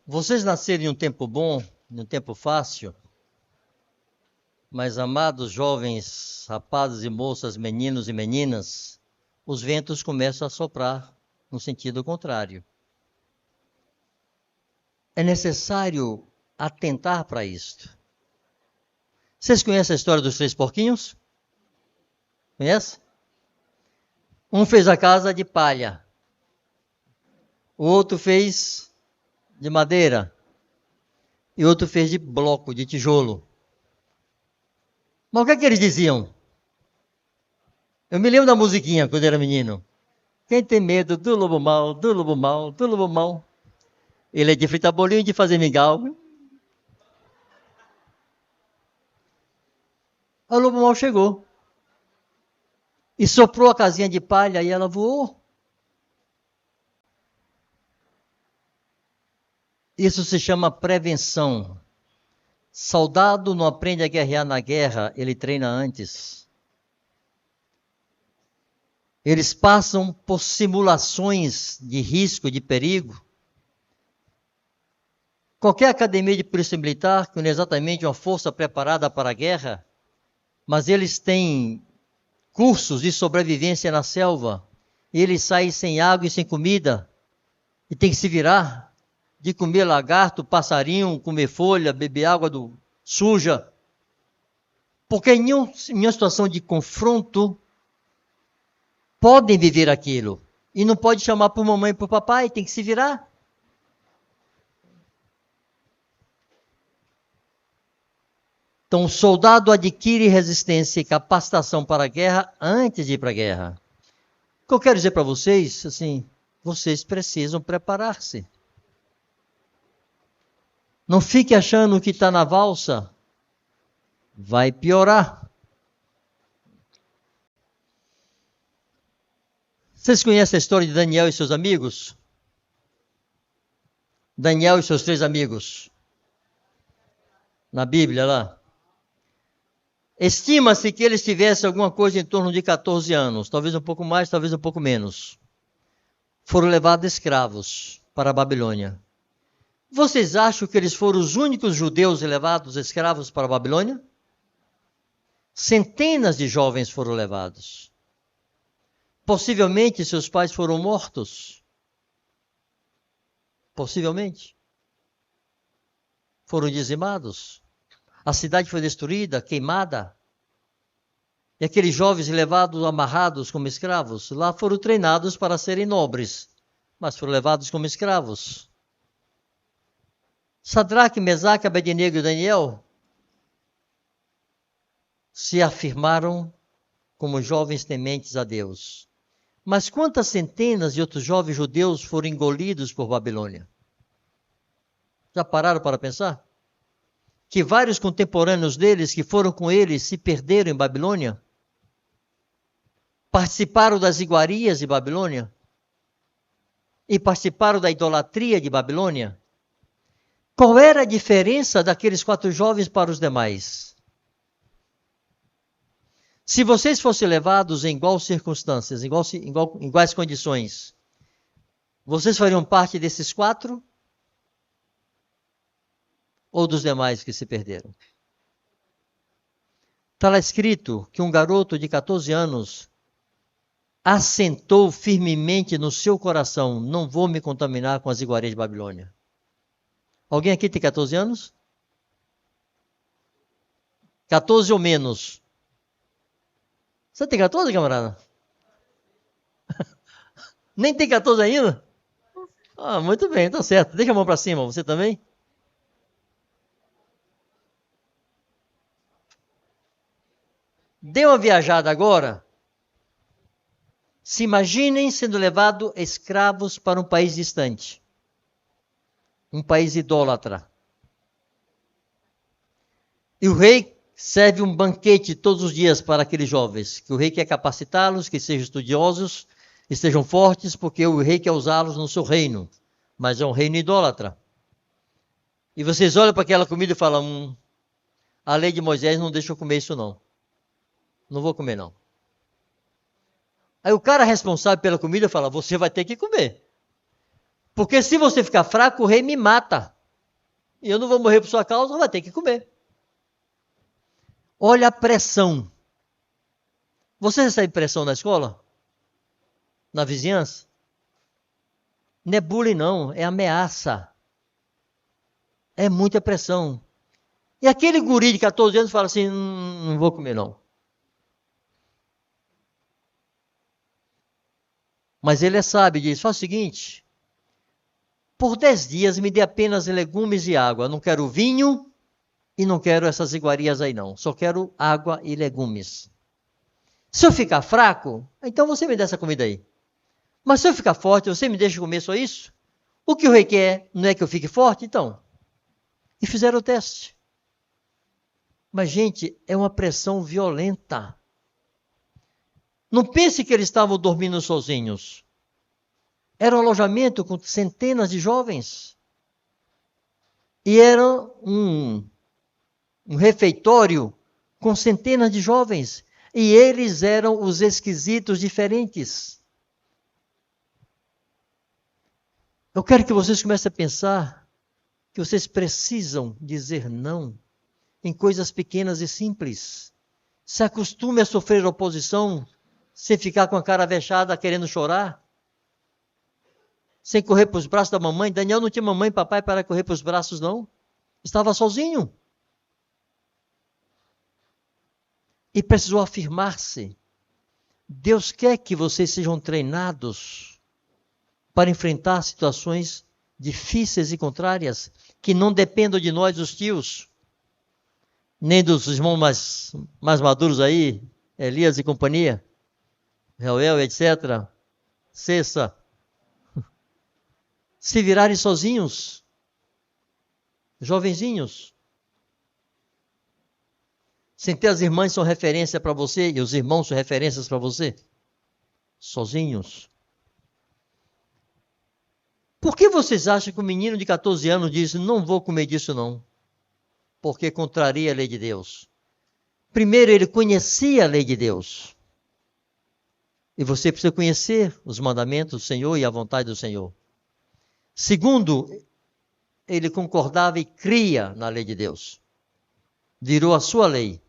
Vocês nasceram em um tempo bom, em um tempo fácil, mas amados jovens, rapazes e moças, meninos e meninas, os ventos começam a soprar no sentido contrário. É necessário atentar para isto. Vocês conhecem a história dos 3 porquinhos? Conhece? Um fez a casa de palha, o outro fez de madeira e outro fez de bloco, de tijolo. Mas o que é que eles diziam? Eu me lembro da musiquinha quando era menino. Quem tem medo do lobo mau, do lobo mau, do lobo mau? Ele é de fritar bolinho e de fazer mingau. O lobo mau chegou e soprou a casinha de palha e ela voou. Isso se chama prevenção. Soldado não aprende a guerrear na guerra, ele treina antes. Eles passam por simulações de risco, de perigo. Qualquer academia de polícia militar, que não é exatamente uma força preparada para a guerra, mas eles têm cursos de sobrevivência na selva. E eles saem sem água e sem comida. E tem que se virar de comer lagarto, passarinho, comer folha, beber água suja. Porque em uma situação de confronto, podem viver aquilo. E não pode chamar por mamãe e por papai, tem que se virar. Então, o soldado adquire resistência e capacitação para a guerra antes de ir para a guerra. O que eu quero dizer para vocês, assim, vocês precisam preparar-se. Não fique achando que está na valsa. Vai piorar. Vocês conhecem a história de Daniel e seus amigos? Daniel e seus 3 amigos. Na Bíblia lá. Estima-se que eles tivessem alguma coisa em torno de 14 anos. Talvez um pouco mais, talvez um pouco menos. Foram levados escravos para a Babilônia. Vocês acham que eles foram os únicos judeus levados escravos para a Babilônia? Centenas de jovens foram levados. Possivelmente seus pais foram mortos. Possivelmente. Foram dizimados. A cidade foi destruída, queimada. E aqueles jovens levados, amarrados como escravos, lá foram treinados para serem nobres, mas foram levados como escravos. Sadraque, Mesaque, Abednego e Daniel se afirmaram como jovens tementes a Deus. Mas quantas centenas de outros jovens judeus foram engolidos por Babilônia? Já pararam para pensar? Que vários contemporâneos deles que foram com eles se perderam em Babilônia? Participaram das iguarias de Babilônia? E participaram da idolatria de Babilônia? Qual era a diferença daqueles 4 jovens para os demais? Se vocês fossem levados em iguais circunstâncias, em iguais condições, vocês fariam parte desses 4? Ou dos demais que se perderam? Está lá escrito que um garoto de 14 anos assentou firmemente no seu coração: não vou me contaminar com as iguarias de Babilônia. Alguém aqui tem 14 anos? 14 ou menos? Você tem 14, camarada? Nem tem 14 ainda? Ah, muito bem, tá certo. Deixa a mão para cima, você também? Dê uma viajada agora. Se imaginem sendo levados escravos para um país distante. Um país idólatra. E o rei serve um banquete todos os dias para aqueles jovens. Que o rei quer capacitá-los, que sejam estudiosos, e sejam fortes, porque o rei quer usá-los no seu reino. Mas é um reino idólatra. E vocês olham para aquela comida e falam: a lei de Moisés não deixa eu comer isso não. Não vou comer não. Aí o cara responsável pela comida fala: você vai ter que comer. Porque se você ficar fraco, o rei me mata. e eu não vou morrer por sua causa, vai ter que comer. Olha a pressão. Você recebe pressão na escola? Na vizinhança? Não é bullying não, é ameaça. É muita pressão. E aquele guri de 14 anos fala assim, não vou comer não. Mas ele é sábio e diz, faz o seguinte, por 10 dias me dê apenas legumes e água. Não quero vinho e não quero essas iguarias aí não. Só quero água e legumes. Se eu ficar fraco, então você me dá essa comida aí. Mas se eu ficar forte, você me deixa comer só isso? O que o rei quer não é que eu fique forte, então? E fizeram o teste. Mas, gente, é uma pressão violenta. Não pense que eles estavam dormindo sozinhos. Era um alojamento com centenas de jovens. E era um refeitório com centenas de jovens. E eles eram os esquisitos diferentes. Eu quero que vocês comecem a pensar que vocês precisam dizer não em coisas pequenas e simples. Se acostume a sofrer oposição sem ficar com a cara vexada querendo chorar. Sem correr para os braços da mamãe. Daniel não tinha mamãe e papai para correr para os braços, não. Estava sozinho. E precisou afirmar-se. Deus quer que vocês sejam treinados para enfrentar situações difíceis e contrárias, que não dependam de nós, os tios, nem dos irmãos mais maduros aí, Elias e companhia, Reuel, etc., Cessa, se virarem sozinhos, jovenzinhos, sem ter as irmãs são referência para você e os irmãos são referências para você, sozinhos. Por que vocês acham que o menino de 14 anos disse, não vou comer disso não? Porque contraria a lei de Deus. Primeiro, ele conhecia a lei de Deus. E você precisa conhecer os mandamentos do Senhor e a vontade do Senhor. Segundo, ele concordava e cria na lei de Deus. Virou a sua lei.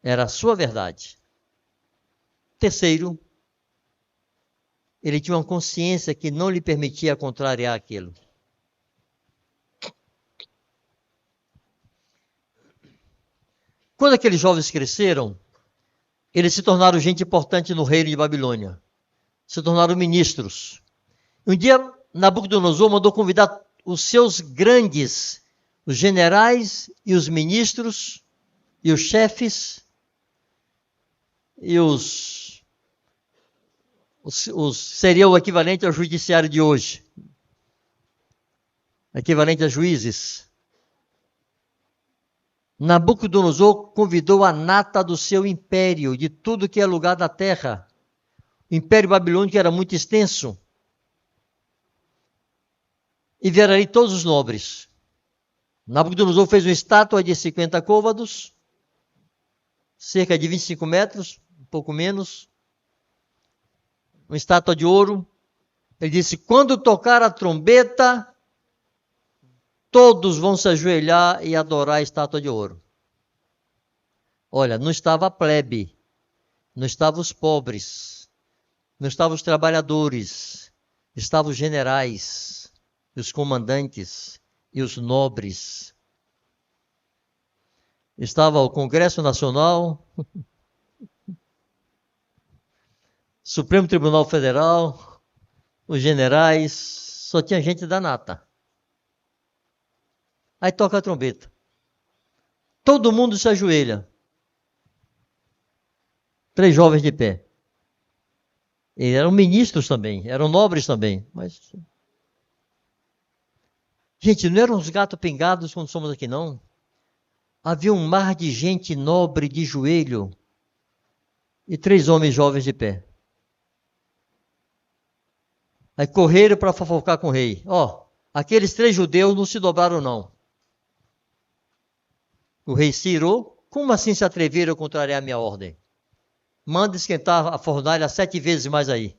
Era a sua verdade. Terceiro, ele tinha uma consciência que não lhe permitia contrariar aquilo. Quando aqueles jovens cresceram, eles se tornaram gente importante no reino de Babilônia. Se tornaram ministros. Um dia, Nabucodonosor mandou convidar os seus grandes, os generais e os ministros, e os chefes, e seria o equivalente ao judiciário de hoje. Equivalente a juízes. Nabucodonosor convidou a nata do seu império, de tudo que é lugar da terra. O império babilônico era muito extenso. E vieram ali todos os nobres. Nabucodonosor fez uma estátua de 50 côvados, cerca de 25 metros, um pouco menos. Uma estátua de ouro. Ele disse, quando tocar a trombeta, todos vão se ajoelhar e adorar a estátua de ouro. Olha, não estava a plebe, não estavam os pobres, não estavam os trabalhadores, estavam os generais, os comandantes e os nobres. Estava o Congresso Nacional, Supremo Tribunal Federal, os generais, só tinha gente da nata. Aí toca a trombeta. Todo mundo se ajoelha. 3 jovens de pé. E eram ministros também, eram nobres também. Mas... gente, não eram uns gatos pingados quando somos aqui, não. Havia um mar de gente nobre de joelho. E 3 homens jovens de pé. Aí correram para fofocar com o rei. Aqueles 3 judeus não se dobraram, não. O rei se irou. Como assim se atreveram a contrariar a minha ordem? Manda esquentar a fornalha 7 vezes mais aí.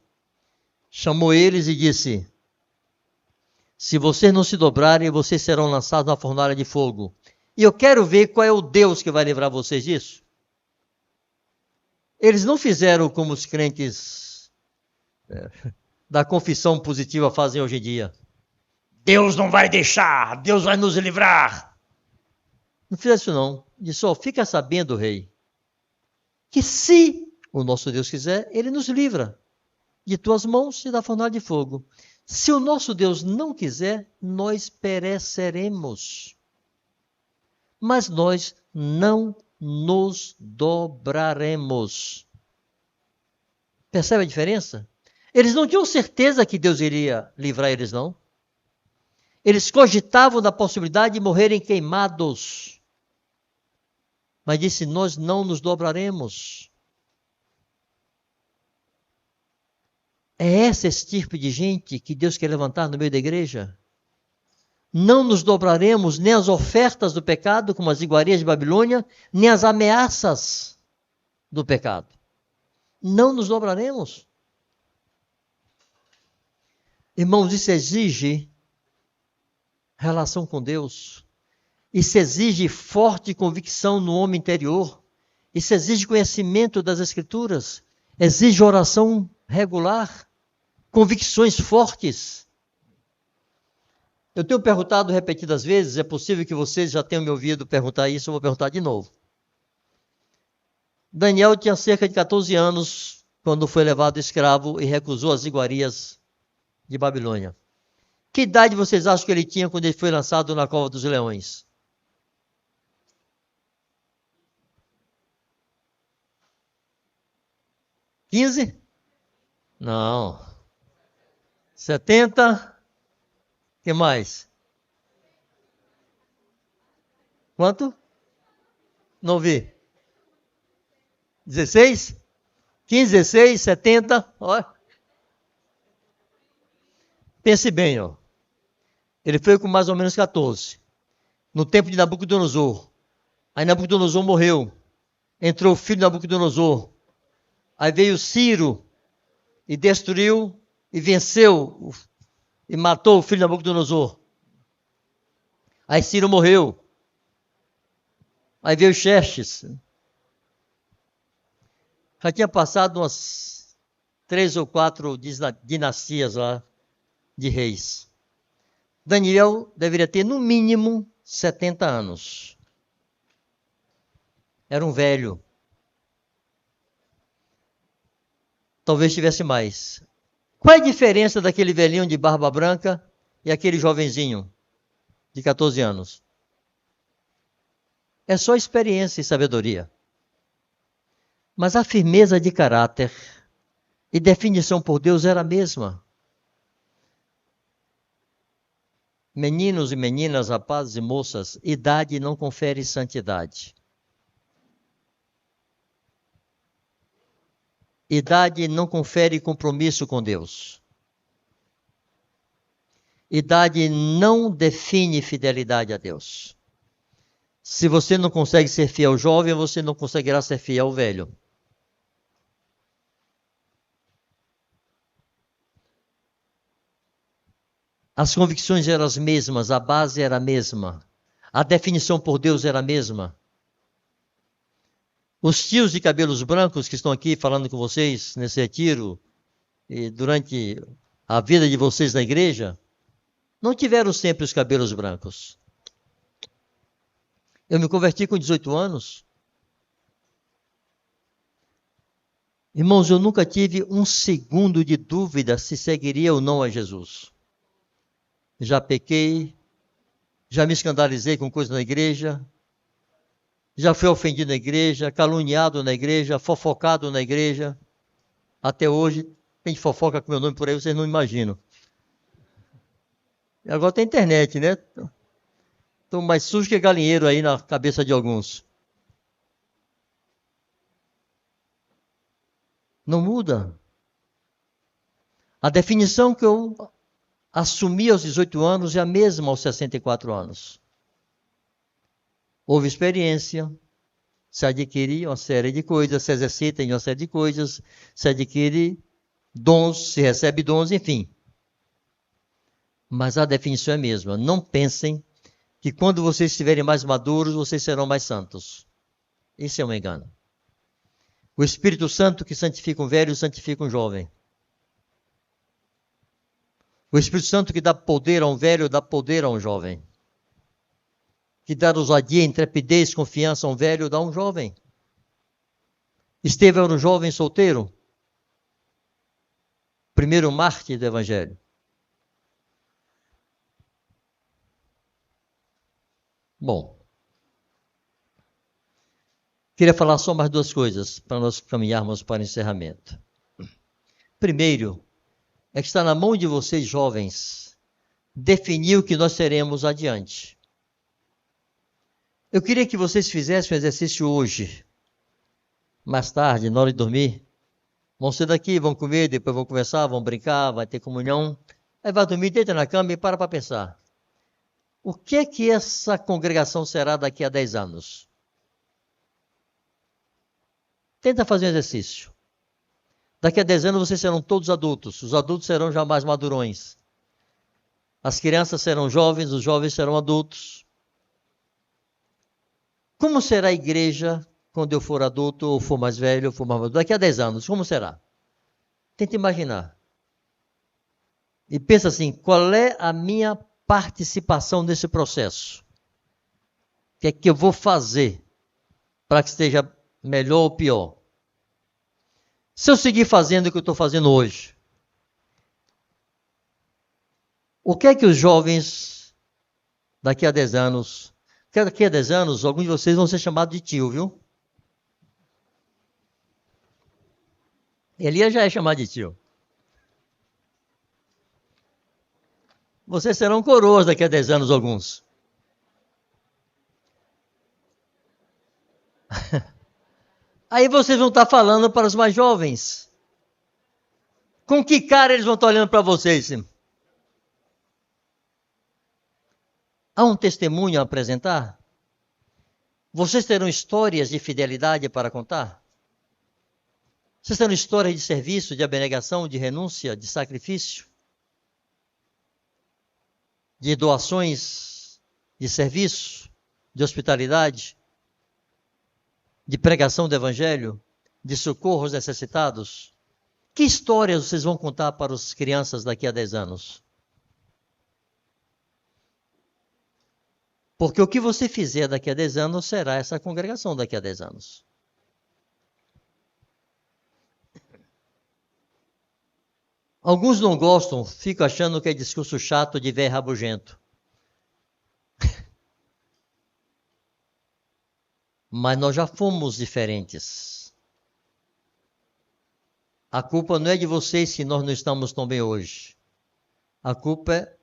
Chamou eles e disse, Se vocês não se dobrarem, vocês serão lançados na fornalha de fogo. E eu quero ver qual é o Deus que vai livrar vocês disso. Eles não fizeram como os crentes da confissão positiva fazem hoje em dia. Deus não vai deixar, Deus vai nos livrar. Não fizeram isso não. Disse, fica sabendo, rei, que se o nosso Deus quiser, ele nos livra de tuas mãos e da fornalha de fogo. Se o nosso Deus não quiser, nós pereceremos. Mas nós não nos dobraremos. Percebe a diferença? Eles não tinham certeza que Deus iria livrar eles, não. Eles cogitavam da possibilidade de morrerem queimados. Mas disse, nós não nos dobraremos. É essa estirpe de gente que Deus quer levantar no meio da igreja? Não nos dobraremos nem às ofertas do pecado, como as iguarias de Babilônia, nem às ameaças do pecado. Não nos dobraremos. Irmãos, isso exige relação com Deus. Isso exige forte convicção no homem interior. Isso exige conhecimento das Escrituras. Exige oração regular. Convicções fortes. Eu tenho perguntado repetidas vezes, é possível que vocês já tenham me ouvido perguntar isso, eu vou perguntar de novo. Daniel tinha cerca de 14 anos quando foi levado escravo e recusou as iguarias de Babilônia. Que idade vocês acham que ele tinha quando ele foi lançado na cova dos leões? 15? Não. 70? Que mais? Quanto? Não vi. 16? 15, 16, 70? Ó. Pense bem, ó. Ele foi com mais ou menos 14. No tempo de Nabucodonosor. Aí Nabucodonosor morreu. Entrou o filho de Nabucodonosor. Aí veio Ciro e destruiu e venceu e matou o filho de Nabucodonosor. Aí Ciro morreu. Aí veio Xerxes. Já tinha passado umas 3 ou 4 dinastias lá de reis. Daniel deveria ter no mínimo 70 anos. Era um velho. Talvez tivesse mais. Qual é a diferença daquele velhinho de barba branca e aquele jovenzinho de 14 anos? É só experiência e sabedoria. Mas a firmeza de caráter e definição por Deus era a mesma. Meninos e meninas, rapazes e moças, idade não confere santidade. Idade não confere compromisso com Deus. Idade não define fidelidade a Deus. Se você não consegue ser fiel ao jovem, você não conseguirá ser fiel ao velho. As convicções eram as mesmas, a base era a mesma. A definição por Deus era a mesma. Os tios de cabelos brancos que estão aqui falando com vocês nesse retiro e durante a vida de vocês na igreja, não tiveram sempre os cabelos brancos. Eu me converti com 18 anos. Irmãos, eu nunca tive um segundo de dúvida se seguiria ou não a Jesus. Já pequei, já me escandalizei com coisas na igreja, já fui ofendido na igreja, caluniado na igreja, fofocado na igreja. Até hoje, tem fofoca com meu nome por aí, vocês não imaginam. E agora tem internet, né? Estou mais sujo que galinheiro aí na cabeça de alguns. Não muda. A definição que eu assumi aos 18 anos é a mesma aos 64 anos. Houve experiência, se adquire uma série de coisas, se exercita em uma série de coisas, se adquire dons, se recebe dons, enfim. Mas a definição é a mesma. Não pensem que quando vocês estiverem mais maduros, vocês serão mais santos. Isso é um engano. O Espírito Santo que santifica um velho, santifica um jovem. O Espírito Santo que dá poder a um velho, dá poder a um jovem. Que dá ousadia, intrepidez, confiança a um velho, dá a um jovem. Estevão era um jovem solteiro. Primeiro mártir do Evangelho. Bom, queria falar só mais duas coisas para nós caminharmos para o encerramento. Primeiro, é que está na mão de vocês, jovens, definir o que nós teremos adiante. Eu queria que vocês fizessem um exercício hoje, mais tarde, na hora de dormir. Vão ser daqui, vão comer, depois vão conversar, vão brincar, vai ter comunhão. Aí vai dormir, deita na cama e para pensar. O que é que essa congregação será daqui a 10 anos? Tenta fazer um exercício. Daqui a 10 anos vocês serão todos adultos. Os adultos serão já mais madurões. As crianças serão jovens, os jovens serão adultos. Como será a igreja quando eu for adulto, ou for mais velho, ou for mais maduro? Daqui a 10 anos, como será? Tenta imaginar. E pensa assim, qual é a minha participação nesse processo? O que é que eu vou fazer para que esteja melhor ou pior? Se eu seguir fazendo o que eu estou fazendo hoje, o que é que os jovens daqui a 10 anos... Porque daqui a 10 anos, alguns de vocês vão ser chamados de tio, viu? Elias já é chamado de tio. Vocês serão coroas daqui a 10 anos, alguns. Aí vocês vão estar falando para os mais jovens. Com que cara eles vão estar olhando para vocês? Há um testemunho a apresentar? Vocês terão histórias de fidelidade para contar? Vocês terão histórias de serviço, de abnegação, de renúncia, de sacrifício? De doações, de serviço, de hospitalidade, de pregação do Evangelho, de socorro aos necessitados? Que histórias vocês vão contar para as crianças daqui a 10 anos? Porque o que você fizer daqui a 10 anos será essa congregação daqui a 10 anos. Alguns não gostam, ficam achando que é discurso chato de velho rabugento. Mas nós já fomos diferentes. A culpa não é de vocês se nós não estamos tão bem hoje. A culpa é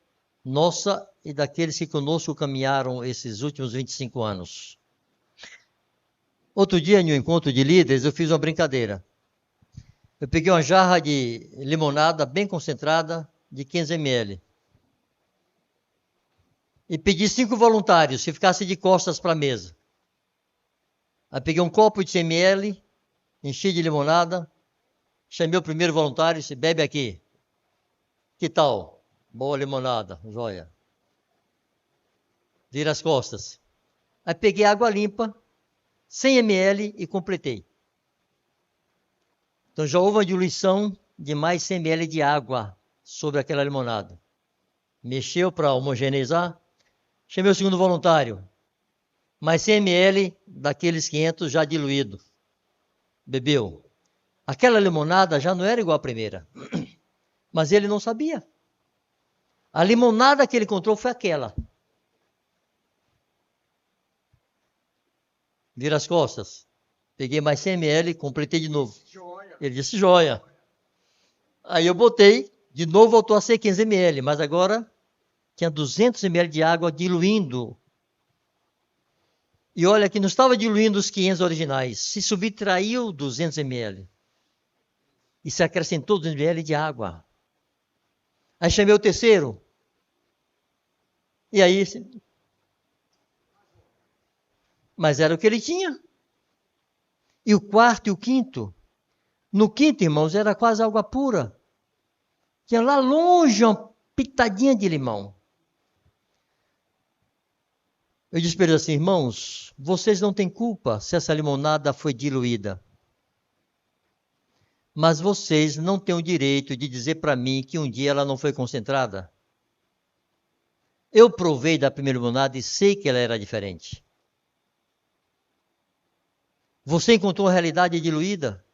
nossa e daqueles que conosco caminharam esses últimos 25 anos. Outro dia, em um encontro de líderes, eu fiz uma brincadeira. Eu peguei uma jarra de limonada bem concentrada, de 15 ml. E pedi 5 voluntários que ficassem de costas para a mesa. Aí peguei um copo de 100 ml, enchi de limonada, chamei o primeiro voluntário e disse, bebe aqui. Que tal? Boa limonada, joia. Vira as costas. Aí peguei água limpa, 100 ml e completei. Então já houve uma diluição de mais 100 ml de água sobre aquela limonada. Mexeu para homogeneizar. Chamei o segundo voluntário. Mais 100 ml daqueles 500 já diluído. Bebeu. Aquela limonada já não era igual à primeira. Mas ele não sabia. A limonada que ele encontrou foi aquela. Vira as costas. Peguei mais 100 ml, completei de novo. Joia. Ele disse joia. Aí eu botei, de novo voltou a ser 15 ml, mas agora tinha 200 ml de água diluindo. E olha que não estava diluindo os 500 originais, se subtraiu 200 ml. E se acrescentou 200 ml de água. Aí chamei o terceiro. E aí... Mas era o que ele tinha. E o quarto e o quinto. No quinto, irmãos, era quase água pura. Tinha lá longe uma pitadinha de limão. Eu disse para eles assim, irmãos, vocês não têm culpa se essa limonada foi diluída. Mas vocês não têm o direito de dizer para mim que um dia ela não foi concentrada. Eu provei da primeira limonada e sei que ela era diferente. Você encontrou a realidade diluída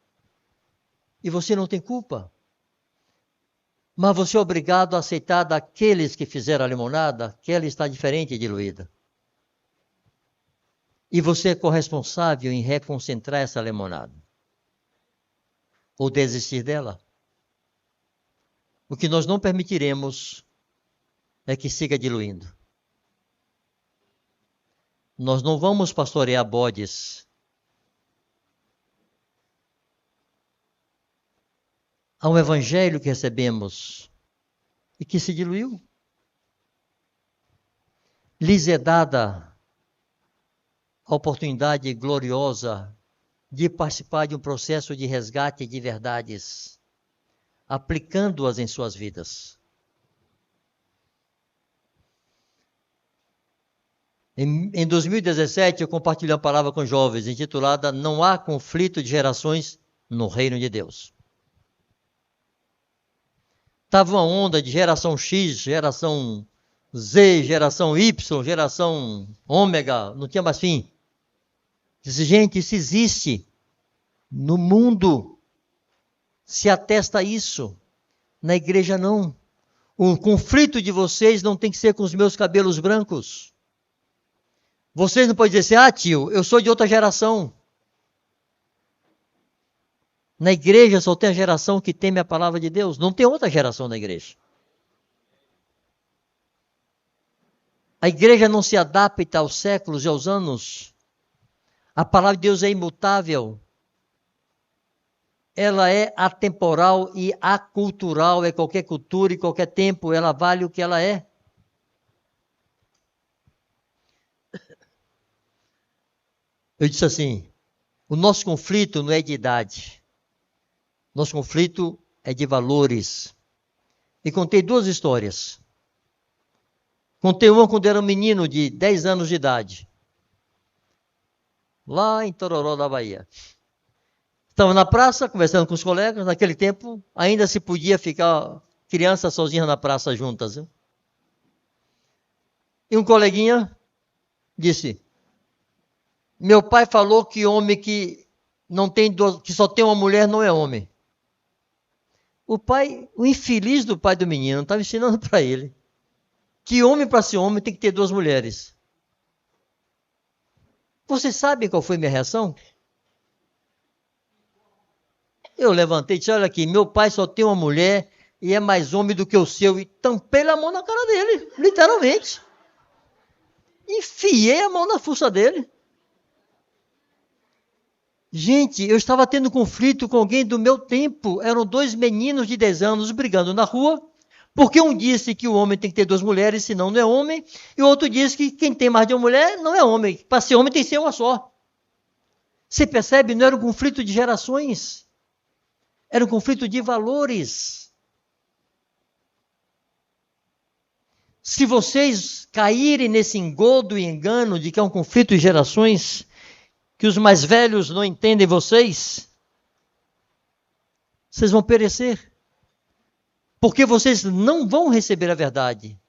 e você não tem culpa. Mas você é obrigado a aceitar daqueles que fizeram a limonada que ela está diferente e diluída. E você é corresponsável em reconcentrar essa limonada. Ou desistir dela. O que nós não permitiremos é que siga diluindo. Nós não vamos pastorear bodes. Há um evangelho que recebemos e que se diluiu. Lhes é dada a oportunidade gloriosa de participar de um processo de resgate de verdades, aplicando-as em suas vidas. Em 2017, eu compartilhei uma palavra com jovens intitulada Não há conflito de gerações no reino de Deus. Estava uma onda de geração X, geração Z, geração Y, geração ômega, não tinha mais fim. Disse, gente, isso existe no mundo. Se atesta isso. Na igreja não. O conflito de vocês não tem que ser com os meus cabelos brancos. Vocês não podem dizer assim, tio, eu sou de outra geração. Na igreja só tem a geração que teme a palavra de Deus. Não tem outra geração na igreja. A igreja não se adapta aos séculos e aos anos. A palavra de Deus é imutável. Ela é atemporal e acultural. É qualquer cultura e qualquer tempo. Ela vale o que ela é. Eu disse assim, o nosso conflito não é de idade. Nosso conflito é de valores. E contei duas histórias. Contei uma quando era um menino de 10 anos de idade. Lá em Tororó da Bahia. Estava na praça, conversando com os colegas. Naquele tempo, ainda se podia ficar crianças sozinhas na praça juntas. Viu? E um coleguinha disse, meu pai falou que homem que só tem uma mulher não é homem. O infeliz do pai do menino, estava ensinando para ele que homem para ser homem tem que ter duas mulheres. Vocês sabem qual foi minha reação? Eu levantei e disse, olha aqui, meu pai só tem uma mulher e é mais homem do que o seu. E tampei a mão na cara dele, literalmente. Enfiei a mão na fuça dele. Gente, eu estava tendo conflito com alguém do meu tempo. Eram dois meninos de 10 anos brigando na rua. Porque um disse que o homem tem que ter duas mulheres, senão não é homem. E o outro disse que quem tem mais de uma mulher não é homem. Para ser homem tem que ser uma só. Você percebe? Não era um conflito de gerações. Era um conflito de valores. Se vocês caírem nesse engodo e engano de que é um conflito de gerações, que os mais velhos não entendem vocês vão perecer. Porque vocês não vão receber a verdade.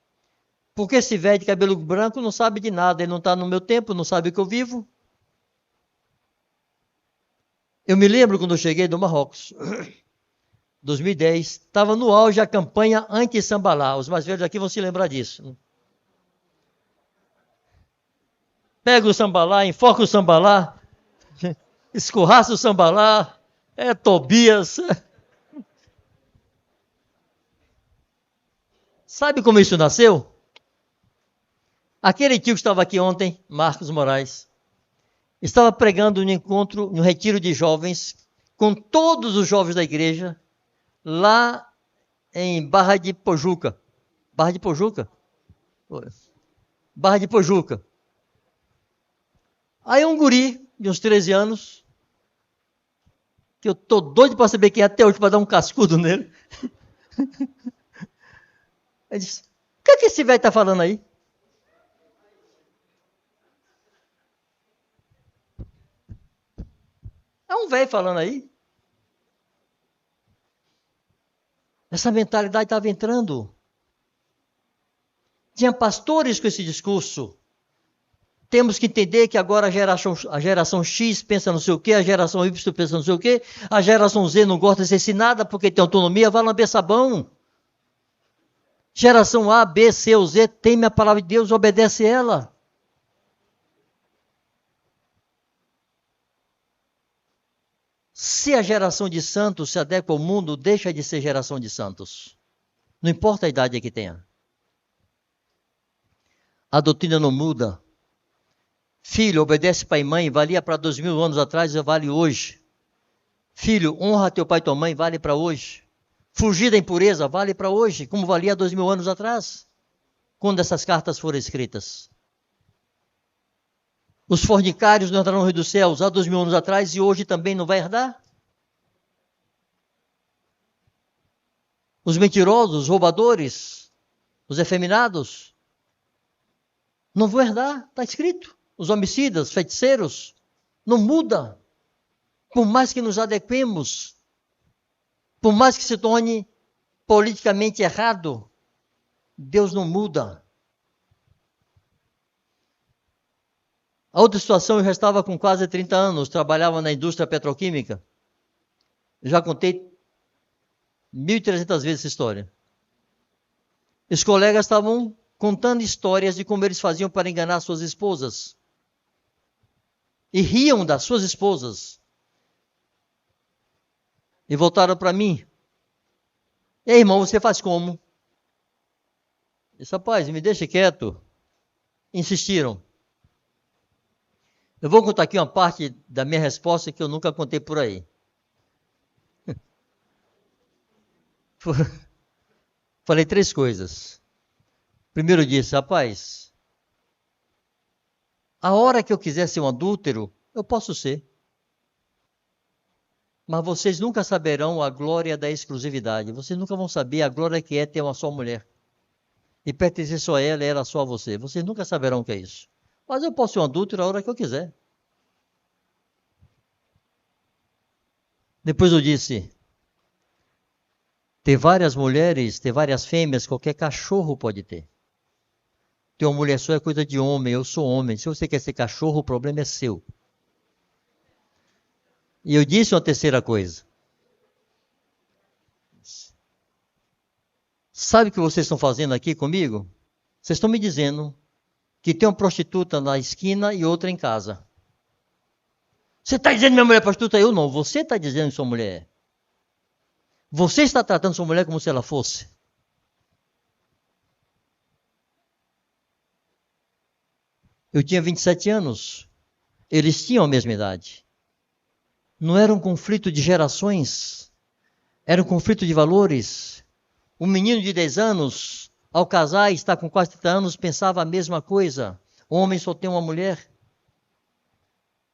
Porque esse velho de cabelo branco não sabe de nada, ele não está no meu tempo, não sabe o que eu vivo. Eu me lembro quando eu cheguei do Marrocos, 2010, estava no auge a campanha anti-Sambalá. Os mais velhos aqui vão se lembrar disso. Pega o Sambalá, enfoca o Sambalá, escorraça o Sambalá, Tobias. Sabe como isso nasceu? Aquele tio que estava aqui ontem, Marcos Moraes, estava pregando no encontro, no retiro de jovens, com todos os jovens da igreja, lá em Barra de Pojuca. Barra de Pojuca? Barra de Pojuca. Aí um guri, de uns 13 anos, que eu tô doido para saber quem é até hoje, para dar um cascudo nele. Ele disse, o que é que esse velho está falando aí? É um velho falando aí. Essa mentalidade estava entrando. Tinha pastores com esse discurso. Temos que entender que agora a geração X pensa não sei o quê, a geração Y pensa não sei o quê, a geração Z não gosta de ser ensinada porque tem autonomia, vai lamber sabão. Geração A, B, C ou Z teme a palavra de Deus, obedece ela. Se a geração de santos se adequa ao mundo, deixa de ser geração de santos. Não importa a idade que tenha. A doutrina não muda. Filho, obedece pai e mãe, valia para 2000 anos atrás e vale hoje. Filho, honra teu pai e tua mãe, vale para hoje. Fugir da impureza, vale para hoje, como valia 2000 anos atrás, quando essas cartas foram escritas. Os fornicários não entraram no reino dos céus há 2000 anos atrás e hoje também não vai herdar. Os mentirosos, os roubadores, os efeminados, não vão herdar, está escrito. Os homicidas, feiticeiros, não muda. Por mais que nos adequemos, por mais que se torne politicamente errado, Deus não muda. A outra situação, eu já estava com quase 30 anos, trabalhava na indústria petroquímica. Já contei 1.300 vezes essa história. Os colegas estavam contando histórias de como eles faziam para enganar suas esposas. E riam das suas esposas. E voltaram para mim. E aí, irmão, você faz como? Eu disse, rapaz, me deixa quieto. Insistiram. Eu vou contar aqui uma parte da minha resposta que eu nunca contei por aí. Falei 3 coisas. Primeiro disse, rapaz, a hora que eu quiser ser um adúltero, eu posso ser. Mas vocês nunca saberão a glória da exclusividade. Vocês nunca vão saber a glória que é ter uma só mulher. E pertencer só a ela e ela só a você. Vocês nunca saberão o que é isso. Mas eu posso ser um adúltero a hora que eu quiser. Depois eu disse, ter várias mulheres, ter várias fêmeas, qualquer cachorro pode ter. Ter uma mulher só é coisa de homem, eu sou homem. Se você quer ser cachorro, o problema é seu. E eu disse uma terceira coisa. Sabe o que vocês estão fazendo aqui comigo? Vocês estão me dizendo que tem uma prostituta na esquina e outra em casa. Você está dizendo minha mulher é prostituta? Eu não. Você está dizendo que sua mulher é. Você está tratando sua mulher como se ela fosse. Eu tinha 27 anos. Eles tinham a mesma idade. Não era um conflito de gerações. Era um conflito de valores. Um menino de 10 anos, ao casar e estar com quase 30 anos, pensava a mesma coisa. O homem só tem uma mulher.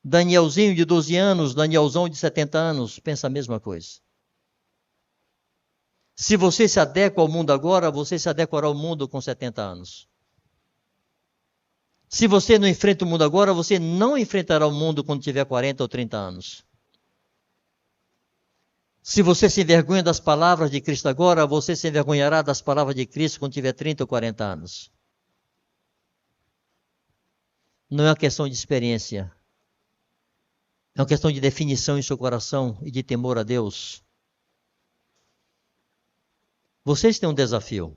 Danielzinho de 12 anos, Danielzão de 70 anos, pensa a mesma coisa. Se você se adequa ao mundo agora, você se adequará ao mundo com 70 anos. Se você não enfrenta o mundo agora, você não enfrentará o mundo quando tiver 40 ou 30 anos. Se você se envergonha das palavras de Cristo agora, você se envergonhará das palavras de Cristo quando tiver 30 ou 40 anos. Não é uma questão de experiência. É uma questão de definição em seu coração e de temor a Deus. Vocês têm um desafio.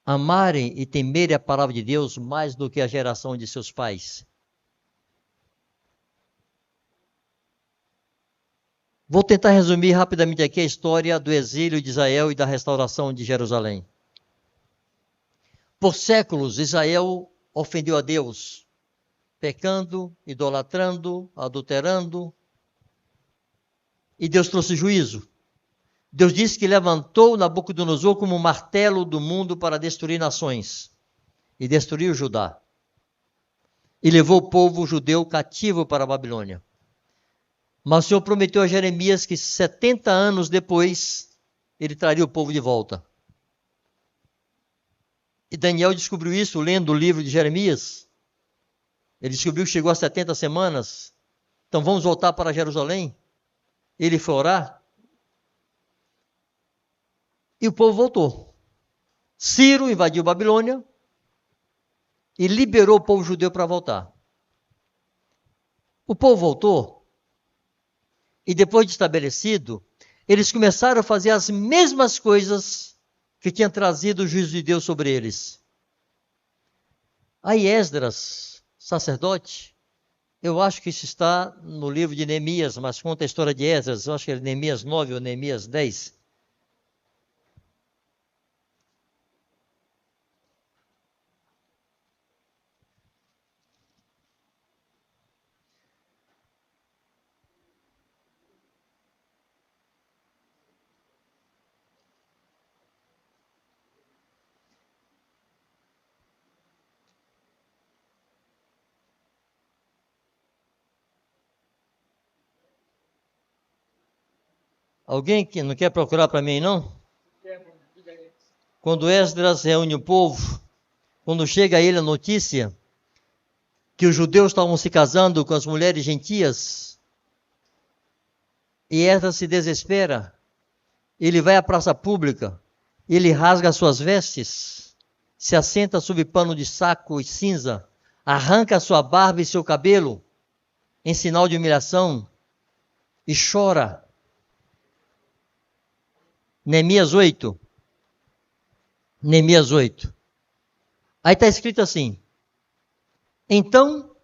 Amarem e temerem a palavra de Deus mais do que a geração de seus pais. Vou tentar resumir rapidamente aqui a história do exílio de Israel e da restauração de Jerusalém. Por séculos, Israel ofendeu a Deus, pecando, idolatrando, adulterando, e Deus trouxe juízo. Deus disse que levantou Nabucodonosor como um martelo do mundo para destruir nações, e destruiu Judá. E levou o povo judeu cativo para a Babilônia. Mas o Senhor prometeu a Jeremias que 70 anos depois, ele traria o povo de volta. E Daniel descobriu isso lendo o livro de Jeremias. Ele descobriu que chegou a 70 semanas. Então vamos voltar para Jerusalém. Ele foi orar. E o povo voltou. Ciro invadiu Babilônia e liberou o povo judeu para voltar. O povo voltou e depois de estabelecido, eles começaram a fazer as mesmas coisas que tinham trazido o juízo de Deus sobre eles. Aí Esdras, sacerdote, eu acho que isso está no livro de Neemias, mas conta a história de Esdras, eu acho que é Neemias 9 ou Neemias 10. Alguém que não quer procurar para mim, não? Quando Esdras reúne o povo, quando chega a ele a notícia que os judeus estavam se casando com as mulheres gentias, e Esdras se desespera, ele vai à praça pública, ele rasga suas vestes, se assenta sob pano de saco e cinza, arranca sua barba e seu cabelo, em sinal de humilhação, e chora. Neemias 8. Neemias 8. Aí está escrito assim: então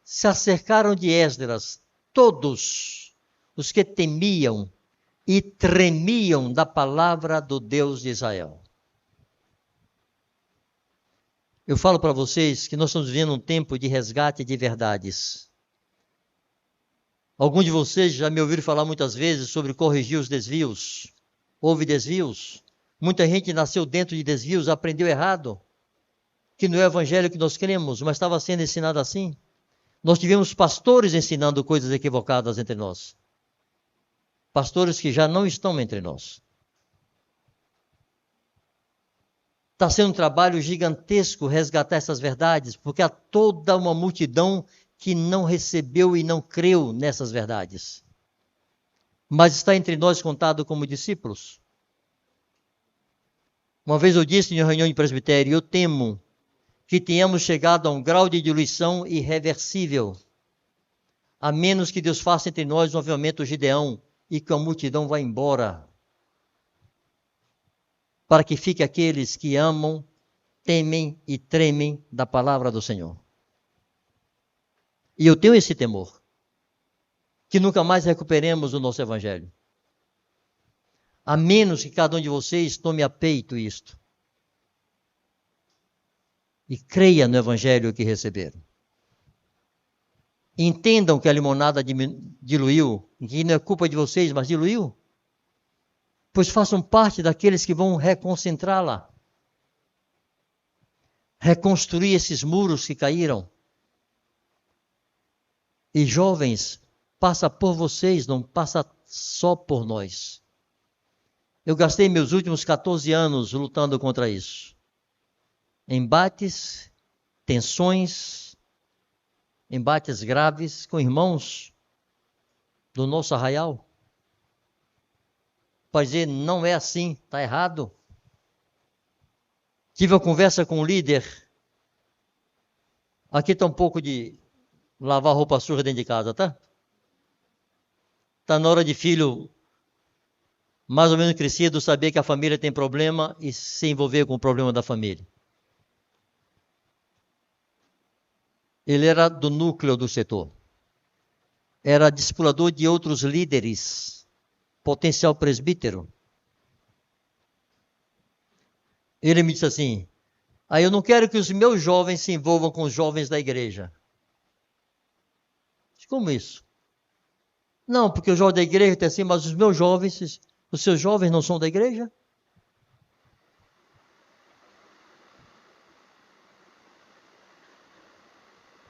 se acercaram de Esdras todos os que temiam e tremiam da palavra do Deus de Israel. Eu falo para vocês que nós estamos vivendo um tempo de resgate de verdades. Alguns de vocês já me ouviram falar muitas vezes sobre corrigir os desvios. Houve desvios. Muita gente nasceu dentro de desvios, aprendeu errado. Que não é o evangelho que nós cremos, mas estava sendo ensinado assim. Nós tivemos pastores ensinando coisas equivocadas entre nós. Pastores que já não estão entre nós. Está sendo um trabalho gigantesco resgatar essas verdades, porque há toda uma multidão que não recebeu e não creu nessas verdades. Mas está entre nós contado como discípulos. Uma vez eu disse em uma reunião de presbitério, eu temo que tenhamos chegado a um grau de diluição irreversível, a menos que Deus faça entre nós um avivamento Gideão e que a multidão vá embora, para que fique aqueles que amam, temem e tremem da palavra do Senhor. E eu tenho esse temor, que nunca mais recuperemos o nosso evangelho, a menos que cada um de vocês tome a peito isto e creia no evangelho que receberam. Entendam que a limonada diluiu, que não é culpa de vocês, mas diluiu. Pois façam parte daqueles que vão reconcentrá-la. Reconstruir esses muros que caíram. E jovens, passa por vocês, não passa só por nós. Eu gastei meus últimos 14 anos lutando contra isso. Embates, tensões, embates graves com irmãos do nosso arraial. Para dizer, não é assim, está errado. Tive uma conversa com o líder. Aqui está um pouco de lavar roupa suja dentro de casa, tá? Está na hora de filho mais ou menos crescido saber que a família tem problema e se envolver com o problema da família. Ele era do núcleo do setor. Era discipulador de outros líderes, potencial presbítero. Ele me disse assim, eu não quero que os meus jovens se envolvam com os jovens da igreja. Como isso? Não, porque o jovem da igreja tem assim, mas os meus jovens, os seus jovens não são da igreja?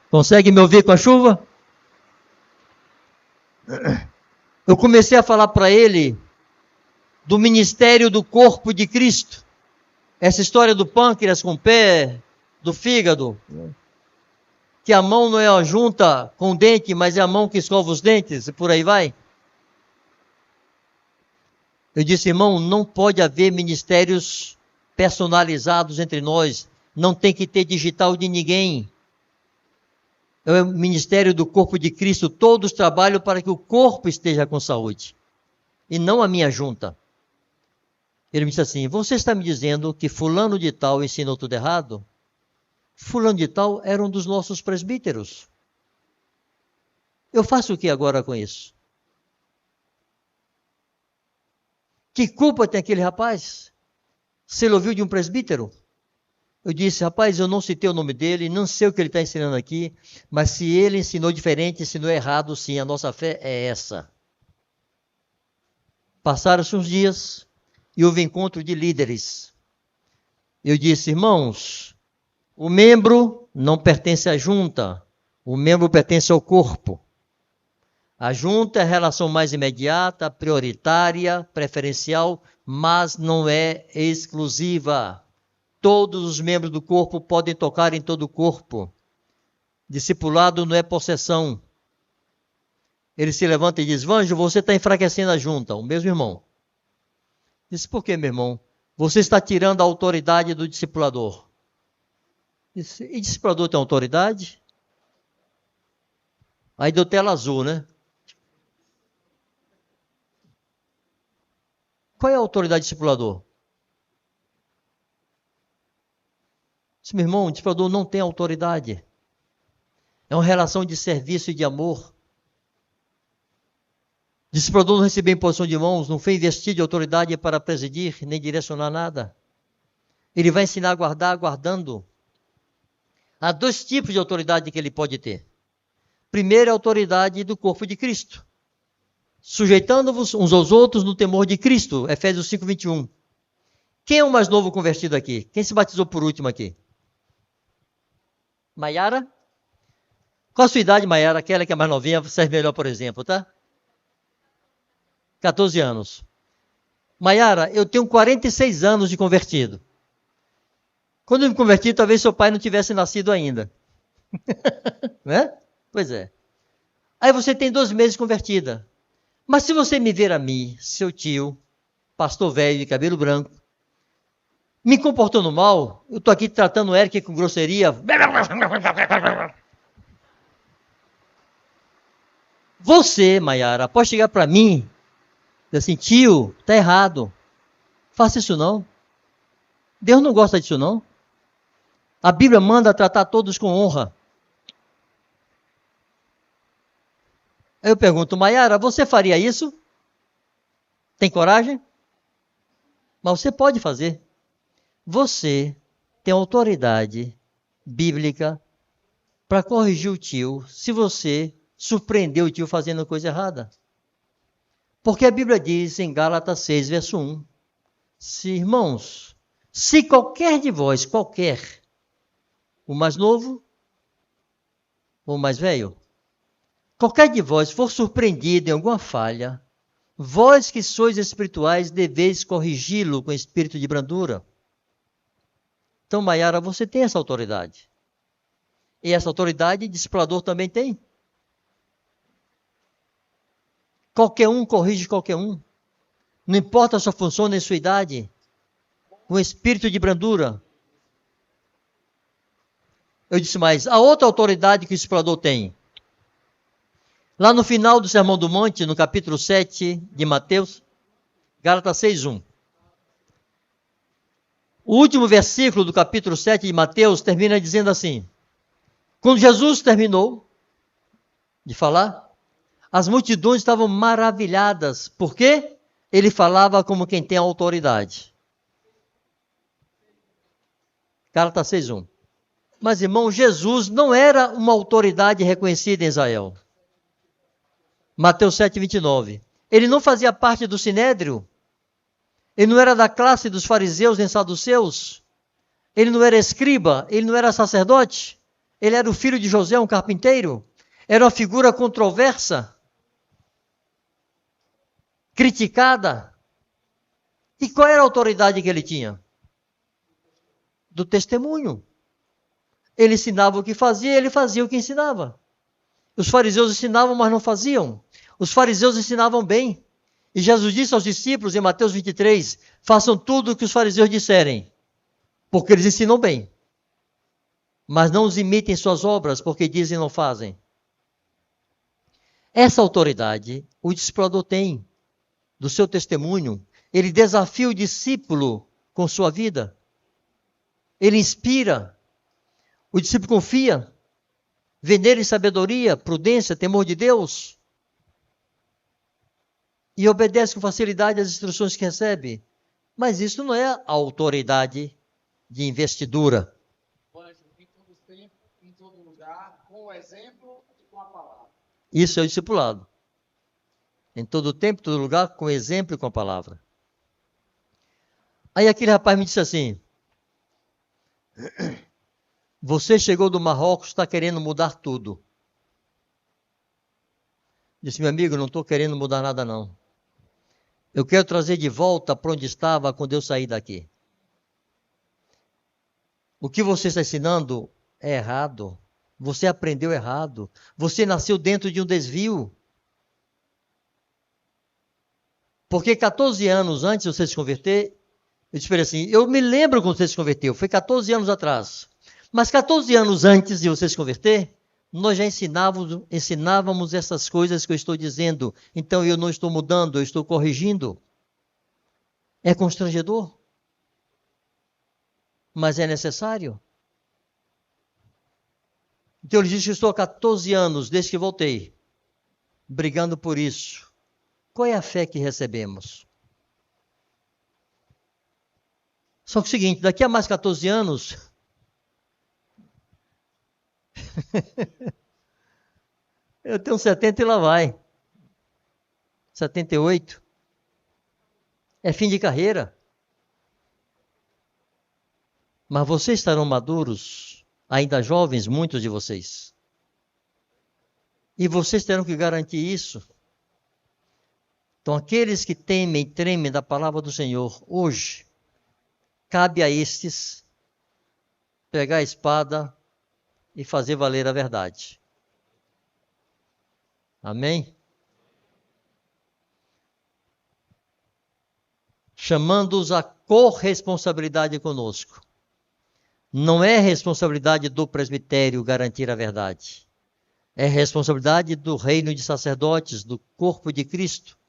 Consegue me ouvir com a chuva? Eu comecei a falar para ele do ministério do corpo de Cristo. Essa história do pâncreas com o pé, do fígado, que a mão não é a junta com o dente, mas é a mão que escova os dentes, e por aí vai. Eu disse, irmão, não pode haver ministérios personalizados entre nós. Não tem que ter digital de ninguém. É o ministério do corpo de Cristo. Todos trabalham para que o corpo esteja com saúde. E não a minha junta. Ele me disse assim, você está me dizendo que fulano de tal ensinou tudo errado? Fulano de tal era um dos nossos presbíteros. Eu faço o que agora com isso? Que culpa tem aquele rapaz? Se ele ouviu de um presbítero? Eu disse, rapaz, eu não citei o nome dele, não sei o que ele está ensinando aqui, mas se ele ensinou diferente, ensinou errado, sim, a nossa fé é essa. Passaram-se uns dias e houve encontro de líderes. Eu disse, irmãos, o membro não pertence à junta, o membro pertence ao corpo. A junta é a relação mais imediata, prioritária, preferencial, mas não é exclusiva. Todos os membros do corpo podem tocar em todo o corpo. Discipulado não é possessão. Ele se levanta e diz, Vanjo, você está enfraquecendo a junta, o mesmo irmão. Disse, por que, meu irmão? Você está tirando a autoridade do discipulador. Disse, e discipulador tem autoridade? Aí deu tela azul, né? Qual é a autoridade do discipulador? Disse, meu irmão, o discipulador não tem autoridade. É uma relação de serviço e de amor. O discipulador não recebeu imposição de mãos, não foi investido de autoridade para presidir, nem direcionar nada. Ele vai ensinar a guardar, guardando. Há dois tipos de autoridade que ele pode ter. Primeiro, a autoridade do corpo de Cristo. Sujeitando-vos uns aos outros no temor de Cristo. Efésios 5, 21. Quem é o mais novo convertido aqui? Quem se batizou por último aqui? Maiara? Qual a sua idade, Maiara? Aquela que é mais novinha, serve melhor, por exemplo, tá? 14 anos. Maiara, eu tenho 46 anos de convertido. Quando eu me converti, talvez seu pai não tivesse nascido ainda. Né? Pois é. Aí você tem 12 meses de convertida. Mas se você me ver a mim, seu tio, pastor velho de cabelo branco, me comportando mal, eu estou aqui tratando o Eric com grosseria. Você, Maiara, pode chegar para mim e dizer assim, tio, está errado. Faça isso não. Deus não gosta disso não. A Bíblia manda tratar todos com honra. Aí eu pergunto, Maiara, você faria isso? Tem coragem? Mas você pode fazer. Você tem autoridade bíblica para corrigir o tio se você surpreendeu o tio fazendo coisa errada. Porque a Bíblia diz em Gálatas 6, verso 1, irmãos, se qualquer de vós, o mais novo ou o mais velho, qualquer de vós for surpreendido em alguma falha, vós que sois espirituais deveis corrigi-lo com espírito de brandura. Então, Maiara, você tem essa autoridade. E essa autoridade, discipulador também tem. Qualquer um corrige qualquer um. Não importa a sua função nem sua idade. Com espírito de brandura. Eu disse mais, a outra autoridade que o discipulador tem. Lá no final do Sermão do Monte, no capítulo 7 de Mateus, Gálatas 6:1. O último versículo do capítulo 7 de Mateus termina dizendo assim, quando Jesus terminou de falar, as multidões estavam maravilhadas, porque ele falava como quem tem autoridade. Gálatas 6:1. Mas, irmão, Jesus não era uma autoridade reconhecida em Israel. Mateus 7:29. Ele não fazia parte do sinédrio. Ele não era da classe dos fariseus nem saduceus. Ele não era escriba, ele não era sacerdote. Ele era o filho de José, um carpinteiro. Era uma figura controversa, criticada. E qual era a autoridade que ele tinha? do testemunho. Ele ensinava o que fazia, ele fazia o que ensinava. Os fariseus ensinavam, mas não faziam. Os fariseus ensinavam bem. E Jesus disse aos discípulos em Mateus 23, façam tudo o que os fariseus disserem, porque eles ensinam bem. Mas não os imitem suas obras, porque dizem e não fazem. Essa autoridade o discipulador tem, do seu testemunho. Ele desafia o discípulo com sua vida. Ele inspira. O discípulo confia. Vê nele sabedoria, prudência, temor de Deus. E obedece com facilidade às instruções que recebe. Mas isso não é a autoridade de investidura. Em todo tempo, em todo lugar, com o exemplo e com a palavra. Isso é o discipulado. Em todo tempo, em todo lugar, com o exemplo e com a palavra. Aí aquele rapaz me disse assim, você chegou do Marrocos, está querendo mudar tudo. Disse, meu amigo, não estou querendo mudar nada não. Eu quero trazer de volta para onde estava quando eu saí daqui. O que você está ensinando é errado. Você aprendeu errado. Você nasceu dentro de um desvio. Porque 14 anos antes de você se converter, eu disse para ele assim, eu me lembro quando você se converteu, foi 14 anos atrás. Mas 14 anos antes de você se converter, nós já ensinávamos essas coisas que eu estou dizendo. Então eu não estou mudando, eu estou corrigindo. É constrangedor. Mas é necessário. Então ele diz que estou há 14 anos, desde que voltei, brigando por isso. Qual é a fé que recebemos? Só que é o seguinte, daqui a mais 14 anos, eu tenho 70 e lá vai. 78. É fim de carreira. Mas vocês estarão maduros, ainda jovens, muitos de vocês. E vocês terão que garantir isso. Então, aqueles que temem e tremem da palavra do Senhor, hoje, cabe a estes pegar a espada e fazer valer a verdade. Amém? Chamando-os a corresponsabilidade conosco. Não é responsabilidade do presbitério garantir a verdade. É responsabilidade do reino de sacerdotes, do corpo de Cristo.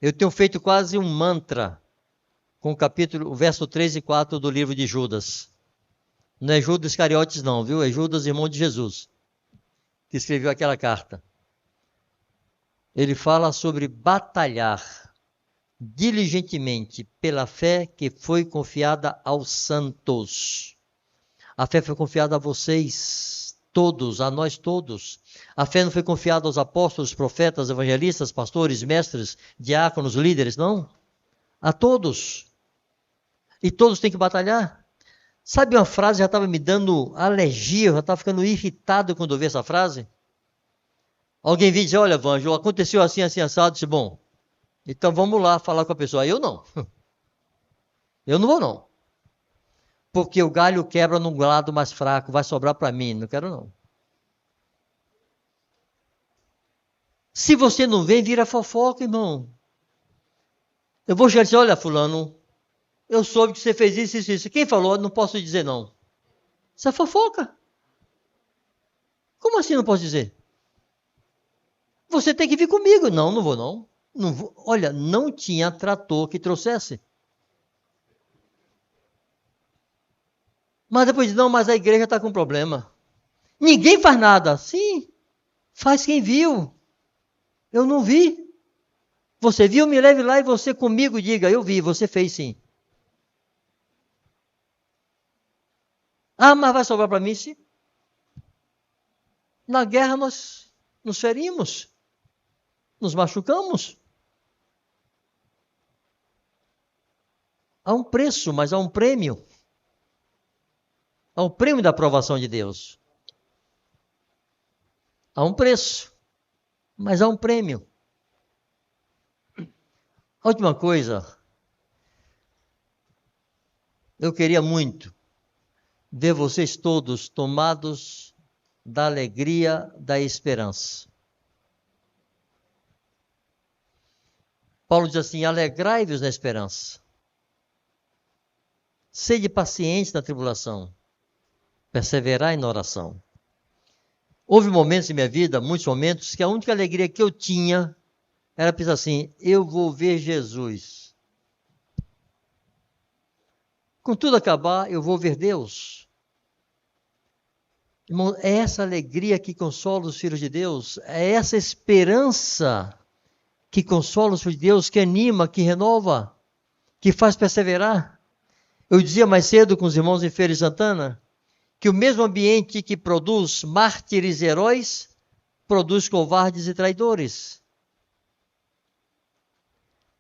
Eu tenho feito quase um mantra com o verso 3 e 4 do livro de Judas. Não é Judas Iscariotes não, viu? É Judas, irmão de Jesus, que escreveu aquela carta. Ele fala sobre batalhar diligentemente pela fé que foi confiada aos santos. A fé foi confiada a vocês todos, a nós todos. A fé não foi confiada aos apóstolos, profetas, evangelistas, pastores, mestres, diáconos, líderes, não. A todos. E todos têm que batalhar. Sabe uma frase que já estava me dando alergia, eu já estava ficando irritado quando eu vi essa frase? Alguém vinha dizer, olha, Vanjo, aconteceu assim, assim, assado. Eu disse, bom, então vamos lá falar com a pessoa. Eu não. Eu não vou não. Porque o galho quebra num lado mais fraco, vai sobrar para mim. Não quero não. Se você não vem, vira fofoca, irmão. Eu vou chegar e dizer, olha, fulano, eu soube que você fez isso, isso, isso. Quem falou? Não posso dizer não. Isso é fofoca. Como assim não posso dizer? Você tem que vir comigo. Não, não vou não. Não vou. Olha, não tinha trator que trouxesse. Mas depois, não, mas a igreja está com problema. Ninguém faz nada. Sim, faz quem viu. Eu não vi. Você viu, me leve lá e você comigo diga, eu vi, você fez sim. Ah, mas vai sobrar para mim sim. Na guerra nós nos ferimos. Nos machucamos. Há um preço, mas há um prêmio. Há um prêmio da aprovação de Deus. Há um preço, mas há um prêmio. A última coisa. eu queria muito ver vocês todos tomados da alegria da esperança. Paulo diz assim: alegrai-vos na esperança. Sede pacientes na tribulação. Perseverai na oração. Houve momentos em minha vida, muitos momentos, que a única alegria que eu tinha era pensar assim: eu vou ver Jesus. Com tudo acabar, eu vou ver Deus. Irmão, é essa alegria que consola os filhos de Deus, é essa esperança que consola os filhos de Deus, que anima, que renova, que faz perseverar. Eu dizia mais cedo com os irmãos em Feira de Santana, que o mesmo ambiente que produz mártires e heróis, produz covardes e traidores.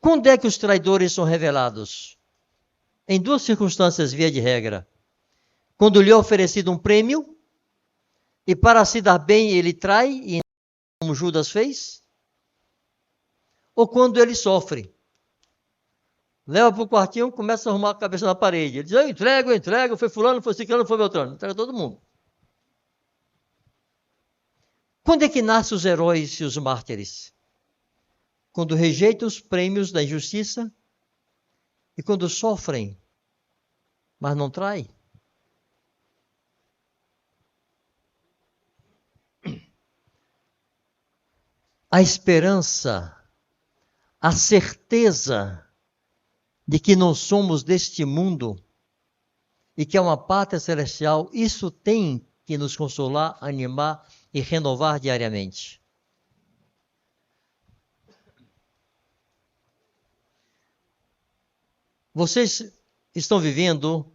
Quando é que os traidores são revelados? Em duas circunstâncias, via de regra. Quando lhe é oferecido um prêmio, e para se dar bem ele trai, e como Judas fez, ou quando ele sofre. Leva para o quartinho, começa a arrumar a cabeça na parede. Ele diz: eu entrego, foi fulano, foi ciclano, foi Beltrano. Entrega todo mundo. Quando é que nascem os heróis e os mártires? Quando rejeitam os prêmios da injustiça e quando sofrem, mas não traem. A esperança, a certeza de que não somos deste mundo e que é uma pátria celestial, isso tem que nos consolar, animar e renovar diariamente. Vocês estão vivendo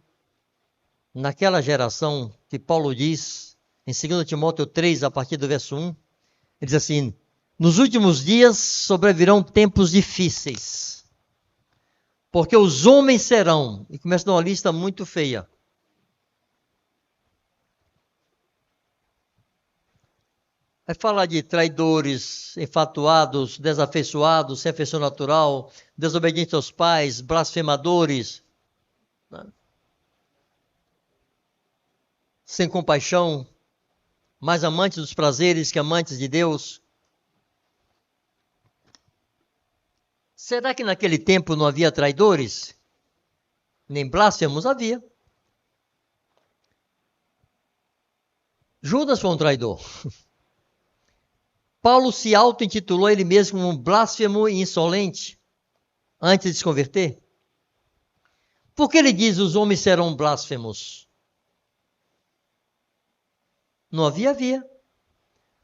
naquela geração que Paulo diz, em 2 Timóteo 3, a partir do verso 1, ele diz assim: nos últimos dias sobrevirão tempos difíceis, porque os homens serão, e começa a dar uma lista muito feia. Vai falar de traidores, enfatuados, desafeiçoados, sem afeição natural, desobedientes aos pais, blasfemadores, né? Sem compaixão, mais amantes dos prazeres que amantes de Deus. Será que naquele tempo não havia traidores? Nem blasfemos? Havia. Judas foi um traidor. Paulo se auto-intitulou ele mesmo um blasfemo e insolente antes de se converter. Por que ele diz os homens serão blasfemos? Não havia.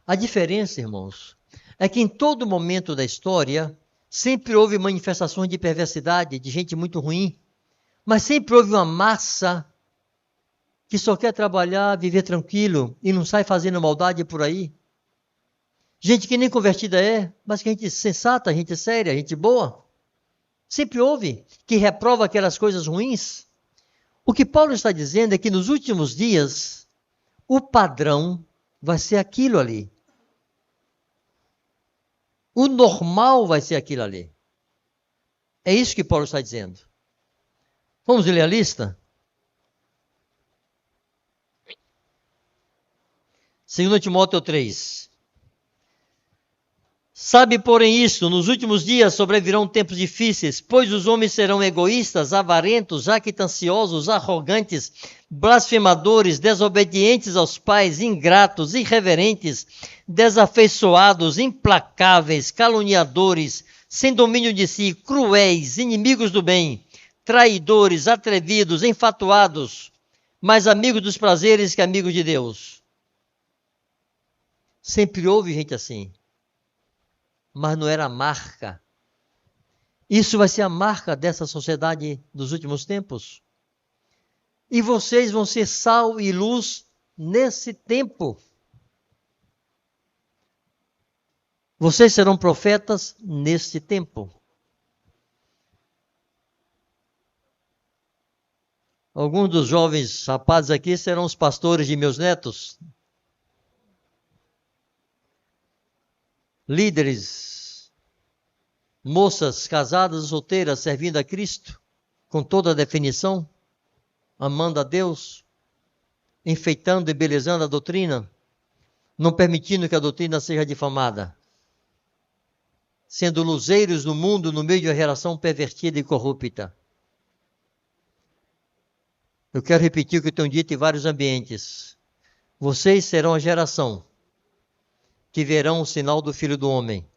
A diferença, irmãos, é que em todo momento da história sempre houve manifestações de perversidade, de gente muito ruim, mas sempre houve uma massa que só quer trabalhar, viver tranquilo e não sai fazendo maldade por aí. Gente que nem convertida é, mas que gente sensata, gente séria, gente boa. Sempre houve, que reprova aquelas coisas ruins. O que Paulo está dizendo é que nos últimos dias, o padrão vai ser aquilo ali. O normal vai ser aquilo ali. É isso que Paulo está dizendo. Vamos ler a lista? 2 Timóteo 3. Sabe, porém, isto: nos últimos dias sobrevirão tempos difíceis, pois os homens serão egoístas, avarentos, jactanciosos, arrogantes, blasfemadores, desobedientes aos pais, ingratos, irreverentes, desafeiçoados, implacáveis, caluniadores, sem domínio de si, cruéis, inimigos do bem, traidores, atrevidos, enfatuados, mais amigos dos prazeres que amigos de Deus. Sempre houve gente assim. Mas não era a marca. Isso vai ser a marca dessa sociedade dos últimos tempos. E vocês vão ser sal e luz nesse tempo. Vocês serão profetas nesse tempo. Alguns dos jovens rapazes aqui serão os pastores de meus netos. Líderes, moças casadas e solteiras servindo a Cristo, com toda a definição. amando a Deus, enfeitando e embelezando a doutrina, não permitindo que a doutrina seja difamada, sendo luzeiros no mundo no meio de uma geração pervertida e corrupta. Eu quero repetir o que eu tenho dito em vários ambientes. Vocês serão a geração que verão o sinal do Filho do Homem,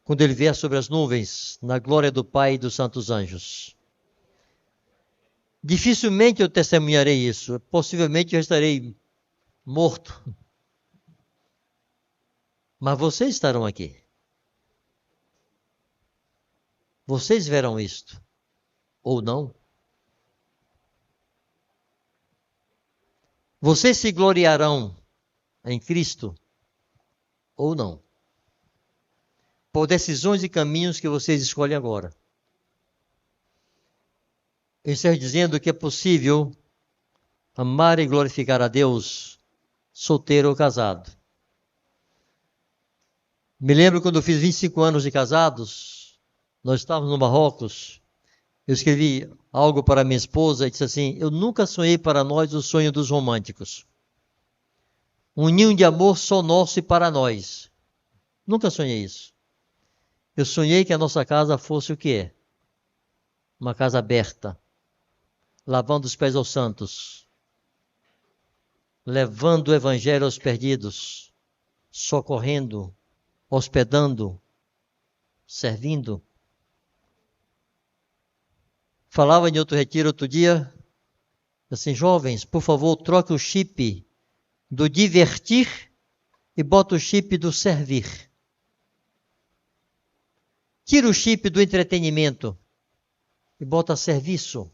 quando ele vier sobre as nuvens, na glória do Pai e dos santos anjos. Dificilmente eu testemunharei isso. Possivelmente eu estarei morto. Mas vocês estarão aqui. Vocês verão isto. Ou não. Vocês se gloriarão em Cristo. Ou não. Por decisões e caminhos que vocês escolhem agora. Eu estou dizendo que é possível amar e glorificar a Deus, solteiro ou casado. Me lembro quando eu fiz 25 anos de casados, nós estávamos no Marrocos, eu escrevi algo para minha esposa e disse assim: eu nunca sonhei para nós o sonho dos românticos. Um ninho de amor só nosso e para nós. Nunca sonhei isso. Eu sonhei que a nossa casa fosse o que é? Uma casa aberta, lavando os pés aos santos, levando o evangelho aos perdidos, socorrendo, hospedando, servindo. Falava em outro retiro outro dia, assim: jovens, por favor, troque o chip do divertir e bota o chip do servir. Tira o chip do entretenimento e bota serviço.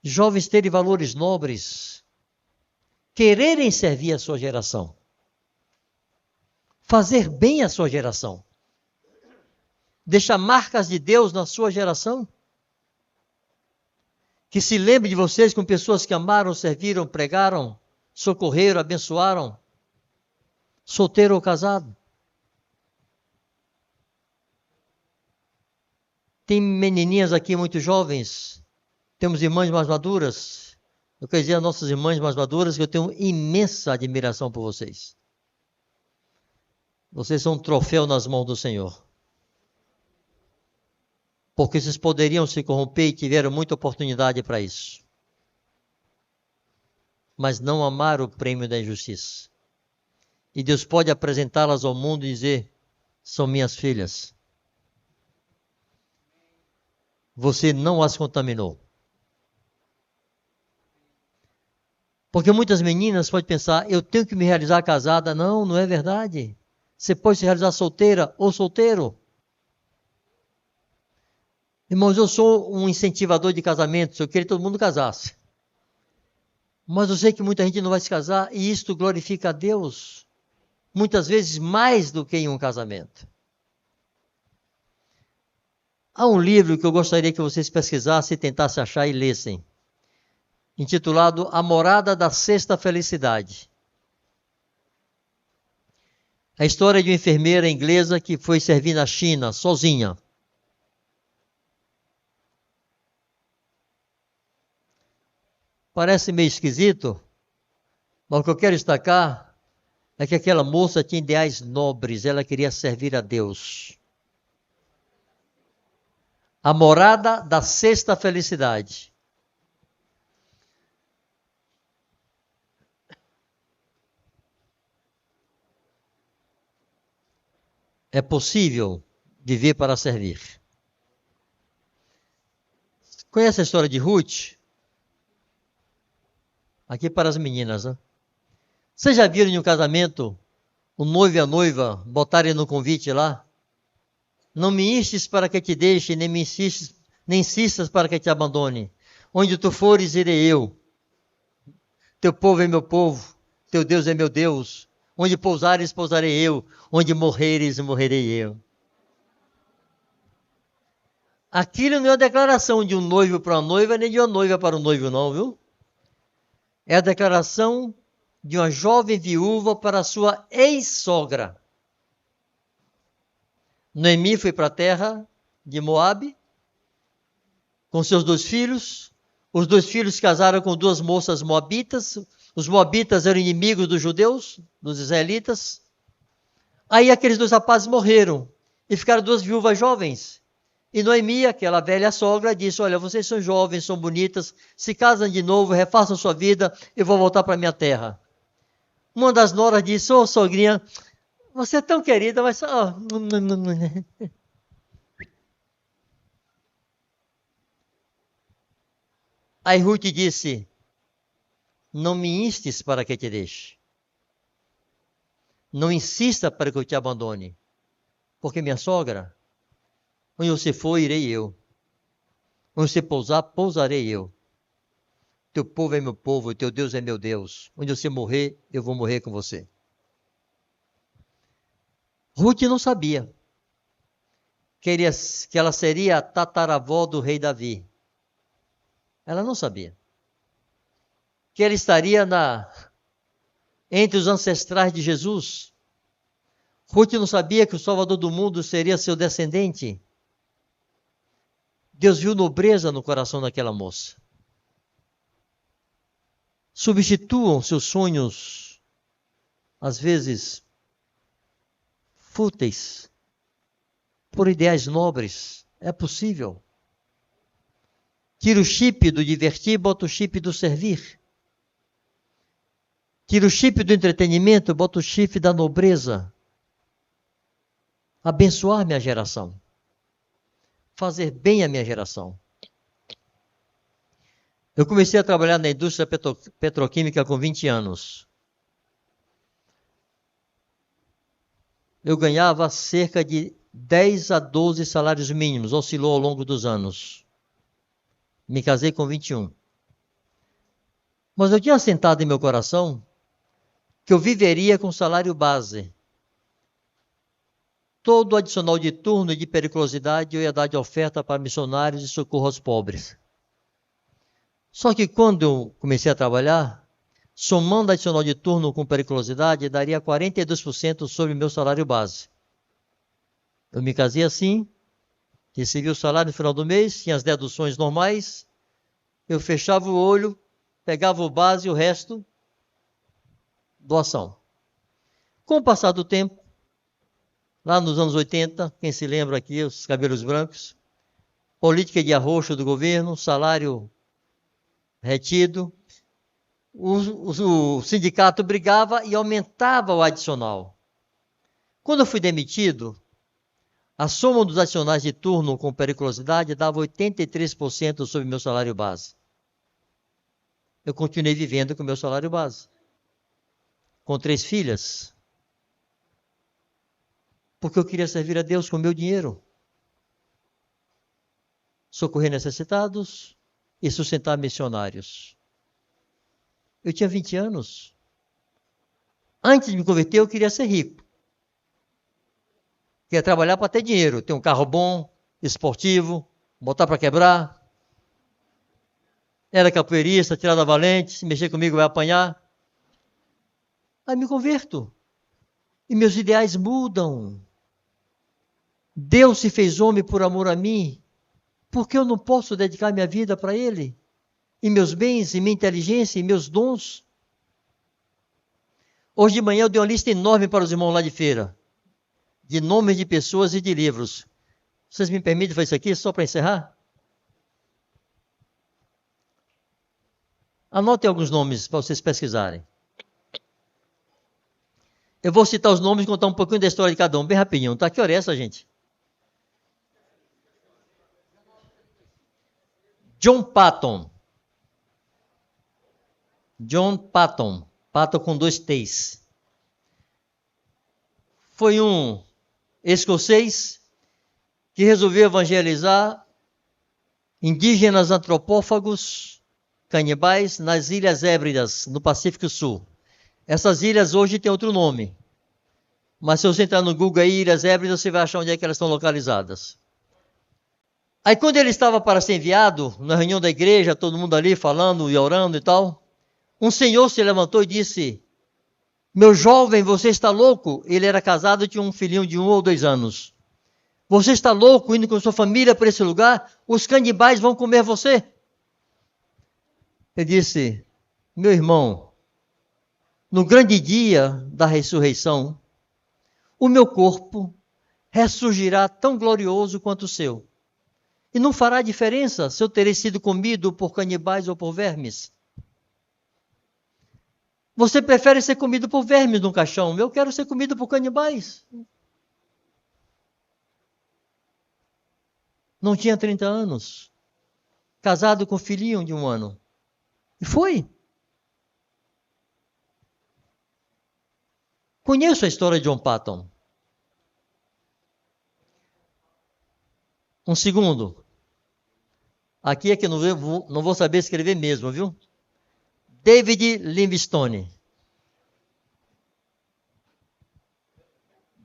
Jovens terem valores nobres, quererem servir a sua geração, fazer bem a sua geração, deixar marcas de Deus na sua geração, que se lembre de vocês com pessoas que amaram, serviram, pregaram, socorreram, abençoaram, solteiro ou casado. Tem menininhas aqui muito jovens, temos irmãs mais maduras. Eu quero dizer a nossas irmãs mais maduras que eu tenho imensa admiração por vocês. Vocês são um troféu nas mãos do Senhor. Porque vocês poderiam se corromper e tiveram muita oportunidade para isso. Mas não amaram o prêmio da injustiça. E Deus pode apresentá-las ao mundo e dizer: são minhas filhas. Você não as contaminou. Porque muitas meninas podem pensar: eu tenho que me realizar casada. Não, não é verdade. Você pode se realizar solteira ou solteiro. Irmãos, eu sou um incentivador de casamentos. Eu queria que todo mundo casasse. Mas eu sei que muita gente não vai se casar e isto glorifica a Deus. Muitas vezes mais do que em um casamento. Há um livro que eu gostaria que vocês pesquisassem, tentassem achar e lessem, intitulado A Morada da Sexta Felicidade. A história de uma enfermeira inglesa que foi servir na China, sozinha. Parece meio esquisito, mas o que eu quero destacar é que aquela moça tinha ideais nobres, ela queria servir a Deus. A morada da sexta felicidade. É possível viver para servir. Conhece a história de Ruth? Aqui para as meninas, né? Vocês já viram em um casamento o noivo e a noiva botarem no convite lá? Não me instes para que te deixe, nem me insistas, nem insistas para que te abandone. Onde tu fores, irei eu. Teu povo é meu povo, teu Deus é meu Deus. Onde pousares, pousarei eu. Onde morreres, morrerei eu. Aquilo não é a declaração de um noivo para uma noiva, nem de uma noiva para um noivo, não, viu? É a declaração de uma jovem viúva para a sua ex-sogra. Noemi foi para a terra de Moabe, com seus 2 filhos. Os 2 filhos se casaram com 2 moças moabitas. Os moabitas eram inimigos dos judeus, dos israelitas. Aí aqueles 2 rapazes morreram e ficaram 2 viúvas jovens. E Noemi, aquela velha sogra, disse: olha, vocês são jovens, são bonitas, se casam de novo, refaçam sua vida, eu vou voltar para minha terra. Uma das noras disse: ô sogrinha, você é tão querida, mas... Aí Ruth disse: não me instes para que te deixe. Não insista para que eu te abandone. Porque minha sogra, onde você for, irei eu. Onde você pousar, pousarei eu. Teu povo é meu povo, teu Deus é meu Deus. Onde você morrer, eu vou morrer com você. Ruth não sabia que ela seria a tataravó do rei Davi. Ela não sabia que ela estaria entre os ancestrais de Jesus. Ruth não sabia que o Salvador do mundo seria seu descendente. Deus viu nobreza no coração daquela moça. Substituam seus sonhos, às vezes fúteis, por ideais nobres. É possível. Tira o chip do divertir, bota o chip do servir. Tira o chip do entretenimento, bota o chip da nobreza. Abençoar minha geração. Fazer bem a minha geração. Eu comecei a trabalhar na indústria petroquímica com 20 anos. Eu ganhava cerca de 10 a 12 salários mínimos, oscilou ao longo dos anos. Me casei com 21. Mas eu tinha assentado em meu coração que eu viveria com salário base. Todo o adicional de turno e de periculosidade eu ia dar de oferta para missionários e socorro aos pobres. Só que quando eu comecei a trabalhar, somando adicional de turno com periculosidade, daria 42% sobre o meu salário base. Eu me casei assim, recebi o salário no final do mês, tinha as deduções normais, eu fechava o olho, pegava o base e o resto, doação. Com o passar do tempo, lá nos anos 80, quem se lembra aqui, os cabelos brancos, política de arroxo do governo, salário retido, o sindicato brigava e aumentava o adicional. Quando eu fui demitido, a soma dos adicionais de turno com periculosidade dava 83% sobre meu salário base. Eu continuei vivendo com meu salário base. Com 3 filhas. Porque eu queria servir a Deus com meu dinheiro. Socorrer necessitados e sustentar missionários. Eu tinha 20 anos. Antes de me converter, eu queria ser rico. Queria trabalhar para ter dinheiro, ter um carro bom, esportivo, botar para quebrar. Era capoeirista, tirada valente, se mexer comigo vai apanhar. Aí me converto. E meus ideais mudam. Deus se fez homem por amor a mim. Por que eu não posso dedicar minha vida para Ele? E meus bens, e minha inteligência, e meus dons? Hoje de manhã eu dei uma lista enorme para os irmãos lá de feira. De nomes de pessoas e de livros. Vocês me permitem fazer isso aqui só para encerrar? Anotem alguns nomes para vocês pesquisarem. Eu vou citar os nomes e contar um pouquinho da história de cada um, bem rapidinho. Tá? Que hora é essa, gente? John Patton. John Patton. Patton com 2 T's. Foi um escocês que resolveu evangelizar indígenas antropófagos, canibais, nas Ilhas Hébridas, no Pacífico Sul. Essas ilhas hoje têm outro nome. Mas se você entrar no Google aí, Ilhas Hébridas, você vai achar onde é que elas estão localizadas. Aí quando ele estava para ser enviado, na reunião da igreja, todo mundo ali falando e orando e tal, um senhor se levantou e disse: meu jovem, você está louco? Ele era casado e tinha um filhinho de 1 ou 2 anos. Você está louco indo com sua família para esse lugar? Os canibais vão comer você. Ele disse: meu irmão, no grande dia da ressurreição, o meu corpo ressurgirá tão glorioso quanto o seu. E não fará diferença se eu terei sido comido por canibais ou por vermes. Você prefere ser comido por vermes no caixão? Eu quero ser comido por canibais. Não tinha 30 anos. Casado com um filhinho de 1 ano. E foi. Conheço a história de John Patton. Um segundo. Aqui é que não vou saber escrever mesmo, viu? David Livingstone.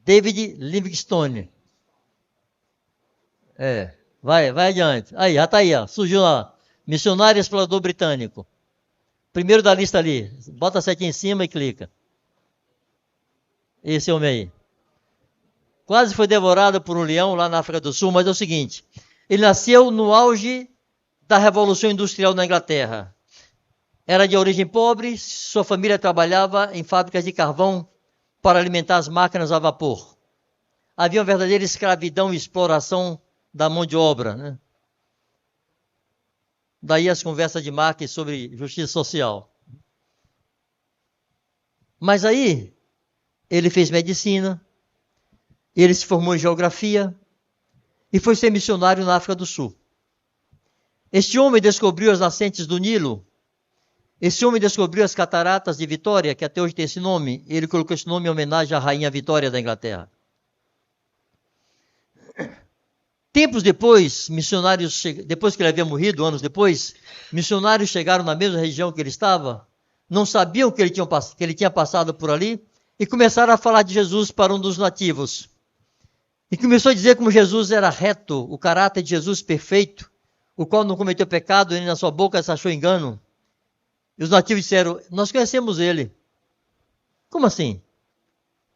David Livingstone. Vai adiante. Aí, já está aí, ó. Surgiu lá. Missionário Explorador Britânico. Primeiro da lista ali. Bota a setinha em cima e clica. Esse homem aí. Quase foi devorado por um leão lá na África do Sul, mas é o seguinte. Ele nasceu no auge da Revolução Industrial na Inglaterra. Era de origem pobre, sua família trabalhava em fábricas de carvão para alimentar as máquinas a vapor. Havia uma verdadeira escravidão e exploração da mão de obra, né? Daí as conversas de Marx sobre justiça social. Mas aí, ele fez medicina, ele se formou em geografia e foi ser missionário na África do Sul. Este homem descobriu as nascentes do Nilo. Esse homem descobriu as cataratas de Vitória, que até hoje tem esse nome. Ele colocou esse nome em homenagem à rainha Vitória da Inglaterra. Tempos depois, depois que ele havia morrido, anos depois, missionários chegaram na mesma região que ele estava, não sabiam que ele tinha passado por ali, e começaram a falar de Jesus para um dos nativos. E começou a dizer como Jesus era reto, o caráter de Jesus perfeito, o qual não cometeu pecado, nem na sua boca se achou engano. E os nativos disseram: nós conhecemos ele. Como assim?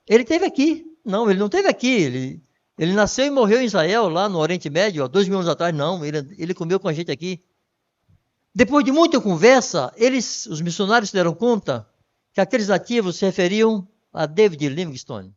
Ele esteve aqui. Não, ele não esteve aqui. Ele nasceu e morreu em Israel, lá no Oriente Médio, há 2.000 anos atrás. Não, ele comeu com a gente aqui. Depois de muita conversa, os missionários se deram conta que aqueles nativos se referiam a David Livingstone.